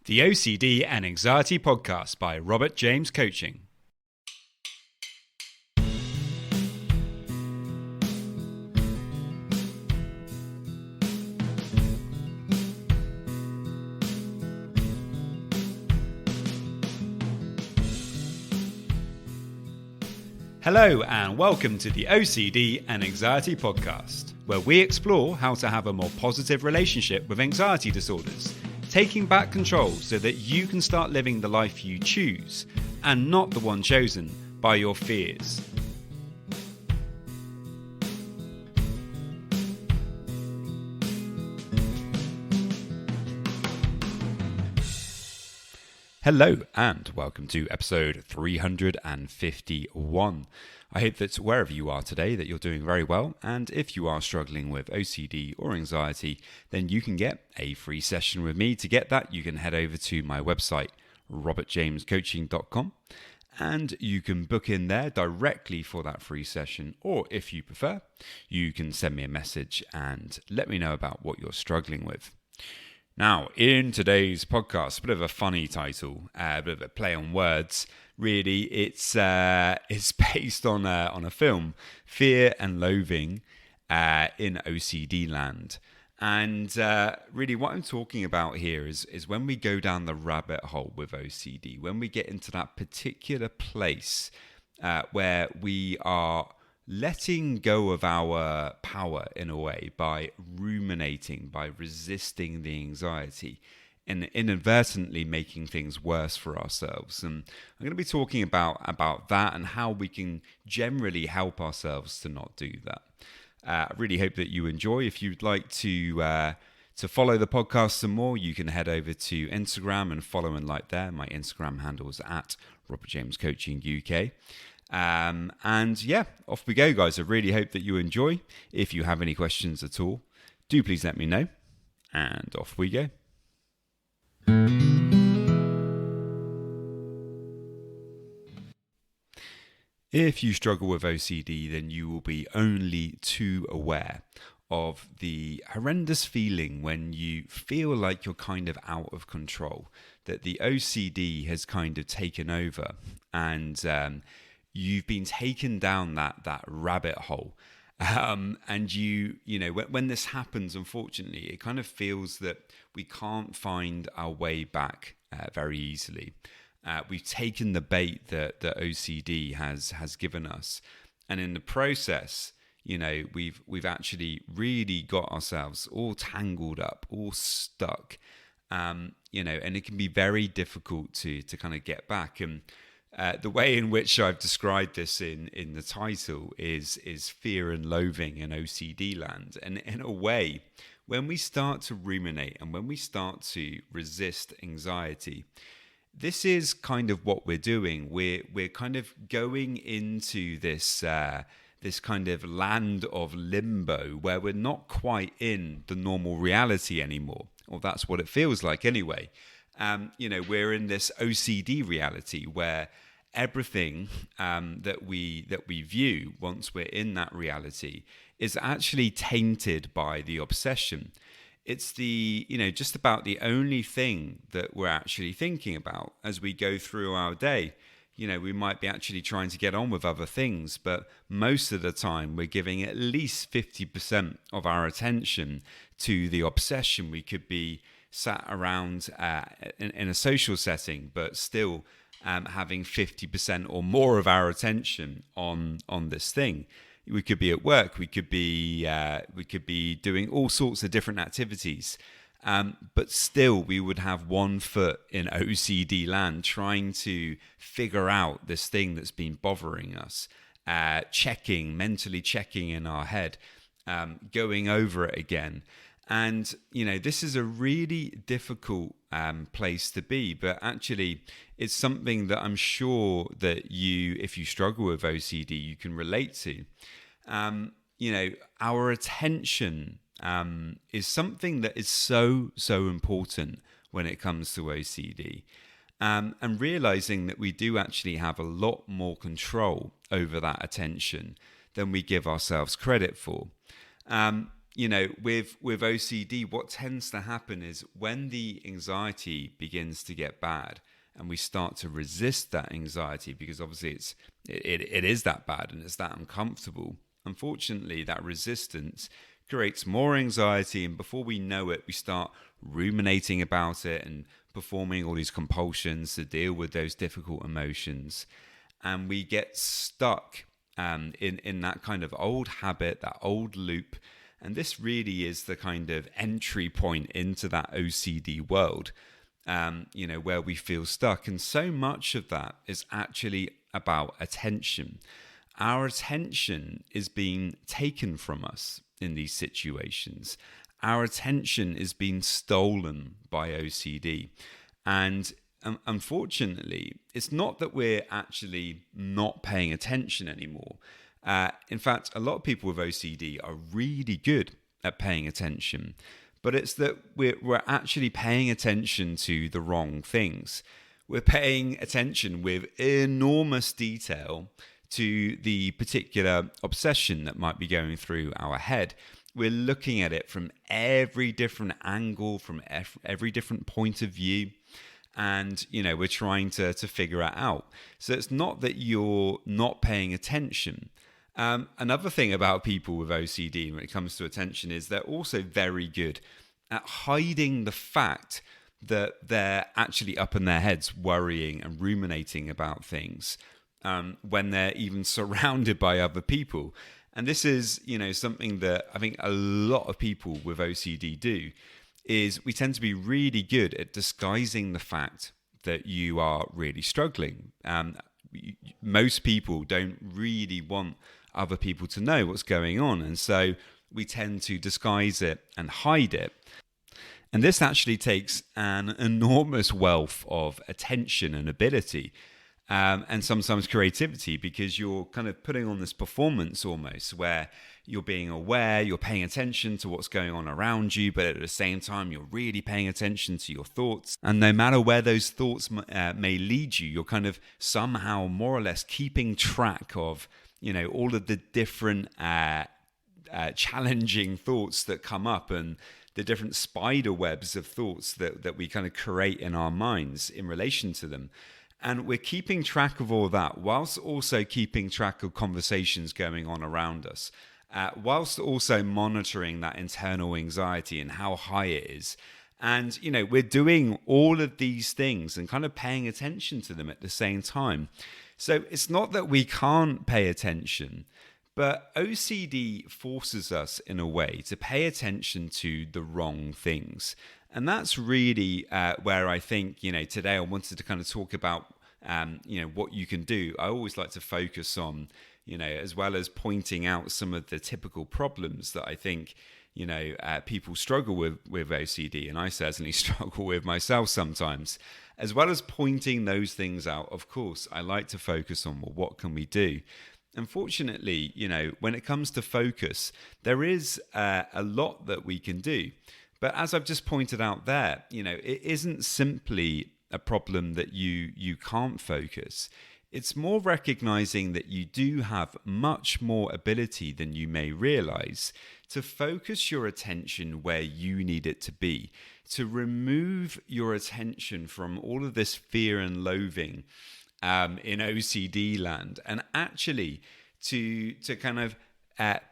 The OCD and Anxiety Podcast by Robert James Coaching. Hello and welcome to the OCD and Anxiety Podcast, where we explore how to have a more positive relationship with anxiety disorders, taking back control so that you can start living the life you choose and not the one chosen by your fears. Hello and welcome to episode 351. I hope that wherever you are today that you're doing very well, and if you are struggling with OCD or anxiety, then you can get a free session with me. To get that, you can head over to my website robertjamescoaching.com and you can book in there directly for that free session, or if you prefer, you can send me a message and let me know about what you're struggling with. Now, in today's podcast, a bit of a funny title, a bit of a play on words. Really, it's based on a film, Fear and Loathing, in OCD land. And really, what I'm talking about here is when we go down the rabbit hole with OCD, when we get into that particular place where we are letting go of our power in a way by ruminating, by resisting the anxiety and inadvertently making things worse for ourselves. And I'm going to be talking about that and how we can generally help ourselves to not do that. I really hope that you enjoy. If you'd like to follow the podcast some more, you can head over to Instagram and follow and like there. My Instagram handle is at Robert James Coaching UK. And yeah, off we go, guys. I really hope that you enjoy. If you have any questions at all, do please let me know. And off we go. If you struggle with OCD, then you will be only too aware of the horrendous feeling when you feel like you're kind of out of control, that the OCD has kind of taken over and you've been taken down that rabbit hole. And you know, when this happens, unfortunately, it kind of feels that we can't find our way back very easily. We've taken the bait that OCD has given us, and in the process, you know, we've actually really got ourselves all tangled up, all stuck. You know, and it can be very difficult to kind of get back. And the way in which I've described this in the title is fear and loathing in OCD land. And in a way, when we start to ruminate and when we start to resist anxiety, this is kind of what we're doing. We're kind of going into this kind of land of limbo where we're not quite in the normal reality anymore. Or that's what it feels like anyway. You know, we're in this OCD reality where everything that we view once we're in that reality is actually tainted by the obsession. It's just about the only thing that we're actually thinking about as we go through our day. You know, we might be actually trying to get on with other things, but most of the time we're giving at least 50% of our attention to the obsession. We could be sat around in a social setting, but still having 50% or more of our attention on this thing. We could be at work. We could be doing all sorts of different activities, but still we would have one foot in OCD land, trying to figure out this thing that's been bothering us, mentally checking in our head, going over it again. And, you know, this is a really difficult place to be, but actually it's something that I'm sure that if you struggle with OCD, you can relate to. You know, our attention is something that is so important when it comes to OCD. And realizing that we do actually have a lot more control over that attention than we give ourselves credit for. with OCD, what tends to happen is when the anxiety begins to get bad and we start to resist that anxiety, because obviously it is that bad and it's that uncomfortable. Unfortunately, that resistance creates more anxiety, and before we know it, we start ruminating about it and performing all these compulsions to deal with those difficult emotions, and we get stuck in that kind of old habit, that old loop. And this really is the kind of entry point into that OCD world, where we feel stuck. And so much of that is actually about attention. Our attention is being taken from us in these situations. Our attention is being stolen by OCD. And unfortunately, it's not that we're actually not paying attention anymore. In fact, a lot of people with OCD are really good at paying attention, but it's that we're actually paying attention to the wrong things. We're paying attention with enormous detail to the particular obsession that might be going through our head. We're looking at it from every different angle, from every different point of view. And, we're trying to figure it out. So it's not that you're not paying attention. Another thing about people with OCD when it comes to attention is they're also very good at hiding the fact that they're actually up in their heads worrying and ruminating about things when they're even surrounded by other people. And this is, something that I think a lot of people with OCD do, is we tend to be really good at disguising the fact that you are really struggling. Most people don't really want other people to know what's going on, and so we tend to disguise it and hide it. And this actually takes an enormous wealth of attention and ability, and sometimes creativity, because you're kind of putting on this performance almost where you're being aware, you're paying attention to what's going on around you, but at the same time, you're really paying attention to your thoughts. And no matter where those thoughts may lead you, you're kind of somehow more or less keeping track of, all of the different challenging thoughts that come up and the different spider webs of thoughts that we kind of create in our minds in relation to them. And we're keeping track of all that whilst also keeping track of conversations going on around us, whilst also monitoring that internal anxiety and how high it is. And, we're doing all of these things and kind of paying attention to them at the same time. So it's not that we can't pay attention, but OCD forces us in a way to pay attention to the wrong things. And that's really where I think, today I wanted to kind of talk about, what you can do. I always like to focus on, as well as pointing out some of the typical problems that I think, people struggle with OCD, and I certainly struggle with myself sometimes. As well as pointing those things out, of course, I like to focus on, well, what can we do? Unfortunately, when it comes to focus, there is a lot that we can do. But as I've just pointed out there, it isn't simply a problem that you can't focus. It's more recognizing that you do have much more ability than you may realize to focus your attention where you need it to be, to remove your attention from all of this fear and loathing in OCD land, and actually to kind of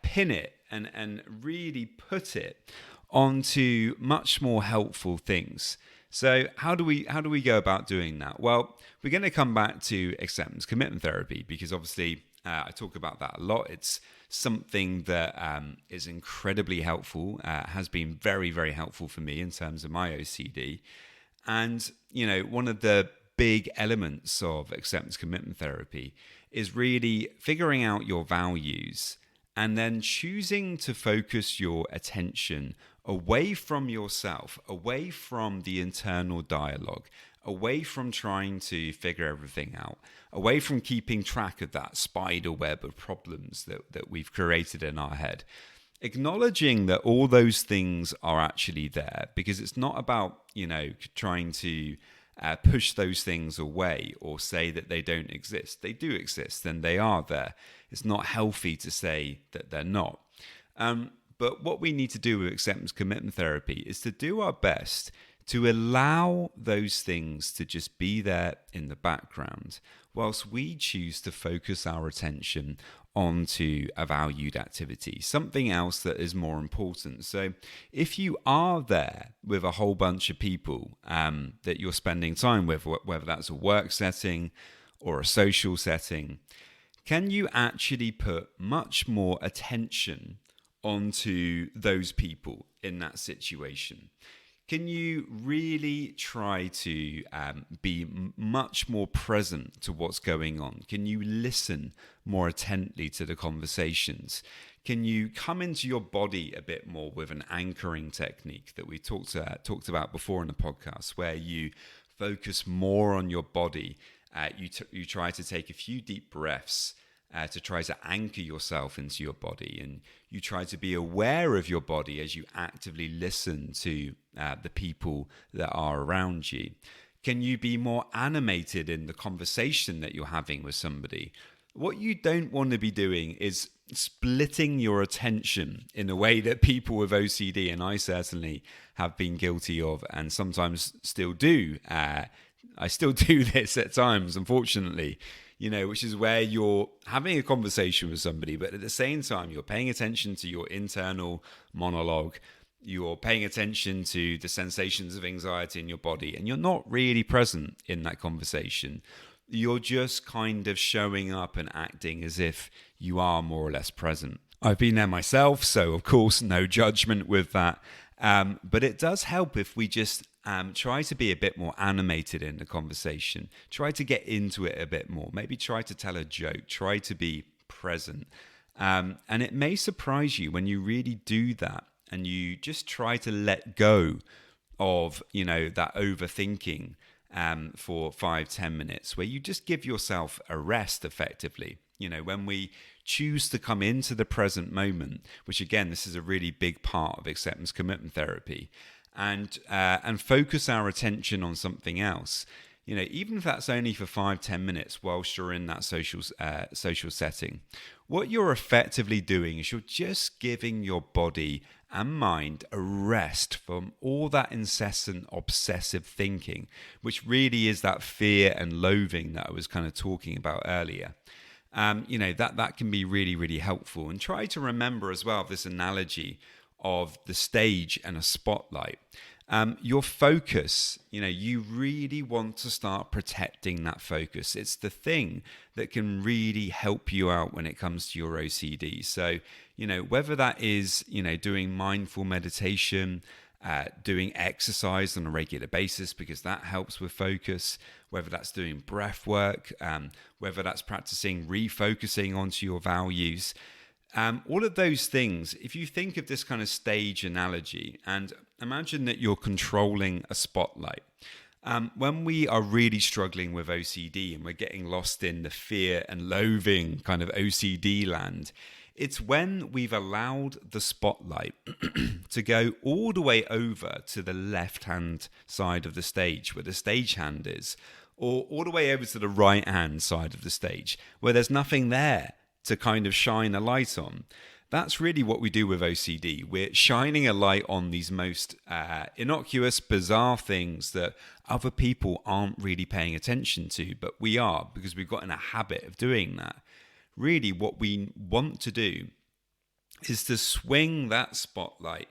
pin it and really put it onto much more helpful things. So how do we go about doing that? Well, we're going to come back to acceptance commitment therapy, because obviously I talk about that a lot. It's something that is incredibly helpful, has been very, very helpful for me in terms of my OCD. And, one of the big elements of acceptance commitment therapy is really figuring out your values and then choosing to focus your attention away from yourself, away from the internal dialogue, away from trying to figure everything out, away from keeping track of that spider web of problems that we've created in our head. Acknowledging that all those things are actually there, because it's not about, trying to push those things away or say that they don't exist. They do exist and they are there. It's not healthy to say that they're not. But what we need to do with acceptance commitment therapy is to do our best to allow those things to just be there in the background whilst we choose to focus our attention onto a valued activity, something else that is more important. So if you are there with a whole bunch of people that you're spending time with, whether that's a work setting or a social setting, can you actually put much more attention onto those people in that situation? Can you really try to be much more present to what's going on? Can you listen more attentively to the conversations? Can you come into your body a bit more with an anchoring technique that we talked about before in the podcast, where you focus more on your body? You try to take a few deep breaths to try to anchor yourself into your body, and you try to be aware of your body as you actively listen to the people that are around you. Can you be more animated in the conversation that you're having with somebody? What you don't want to be doing is splitting your attention in a way that people with OCD, and I certainly have been guilty of and sometimes still do. I still do this at times, unfortunately. Which is where you're having a conversation with somebody, but at the same time, you're paying attention to your internal monologue. You're paying attention to the sensations of anxiety in your body, and you're not really present in that conversation. You're just kind of showing up and acting as if you are more or less present. I've been there myself, so of course, no judgment with that. But it does help if we just try to be a bit more animated in the conversation. Try to get into it a bit more. Maybe try to tell a joke. Try to be present. And it may surprise you when you really do that and you just try to let go of, that overthinking for 5-10 minutes, where you just give yourself a rest effectively. When we choose to come into the present moment, which again, this is a really big part of acceptance commitment therapy, and focus our attention on something else, even if that's only for 5-10 minutes whilst you're in that social setting, what you're effectively doing is you're just giving your body and mind a rest from all that incessant obsessive thinking, which really is that fear and loathing that I was kind of talking about earlier. That can be really, really helpful. And try to remember as well this analogy of the stage and a spotlight. Your focus, you really want to start protecting that focus. It's the thing that can really help you out when it comes to your OCD. So, whether that is, doing mindful meditation, doing exercise on a regular basis, because that helps with focus, whether that's doing breath work, whether that's practicing refocusing onto your values. All of those things, if you think of this kind of stage analogy and imagine that you're controlling a spotlight. When we are really struggling with OCD and we're getting lost in the fear and loathing kind of OCD land, it's when we've allowed the spotlight to go all the way over to the left-hand side of the stage where the stagehand is, or all the way over to the right-hand side of the stage where there's nothing there to kind of shine a light on. That's really what we do with OCD. We're shining a light on these most innocuous, bizarre things that other people aren't really paying attention to, but we are, because we've got in a habit of doing that. Really, what we want to do is to swing that spotlight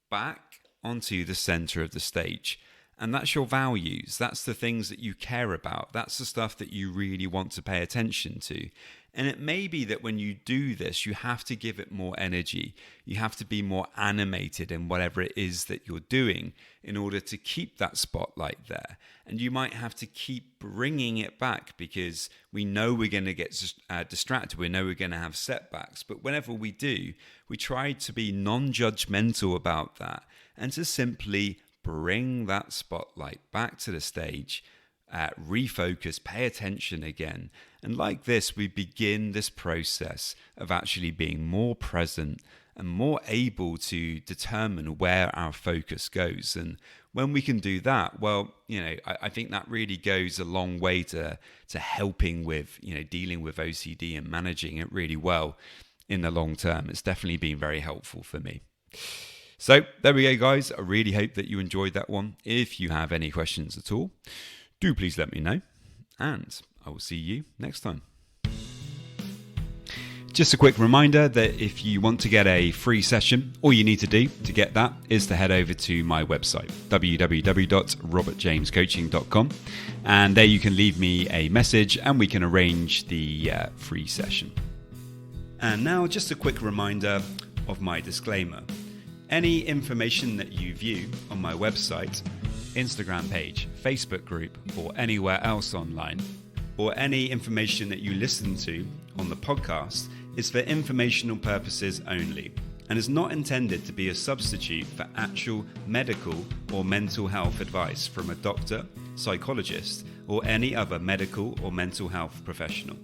back onto the center of the stage. And that's your values. That's the things that you care about. That's the stuff that you really want to pay attention to. And it may be that when you do this, you have to give it more energy. You have to be more animated in whatever it is that you're doing in order to keep that spotlight there. And you might have to keep bringing it back because we know we're going to get distracted. We know we're going to have setbacks. But whenever we do, we try to be non-judgmental about that and to simply bring that spotlight back to the stage, refocus, pay attention again. And like this, we begin this process of actually being more present and more able to determine where our focus goes. And when we can do that, well, I think that really goes a long way to helping with, dealing with OCD and managing it really well in the long term. It's definitely been very helpful for me. So there we go, guys. I really hope that you enjoyed that one. If you have any questions at all, do please let me know, and I will see you next time. Just a quick reminder that if you want to get a free session, all you need to do to get that is to head over to my website, www.robertjamescoaching.com, and there you can leave me a message and we can arrange the free session. And now just a quick reminder of my disclaimer. Any information that you view on my website, Instagram page, Facebook group, or anywhere else online, or any information that you listen to on the podcast is for informational purposes only and is not intended to be a substitute for actual medical or mental health advice from a doctor, psychologist, or any other medical or mental health professional.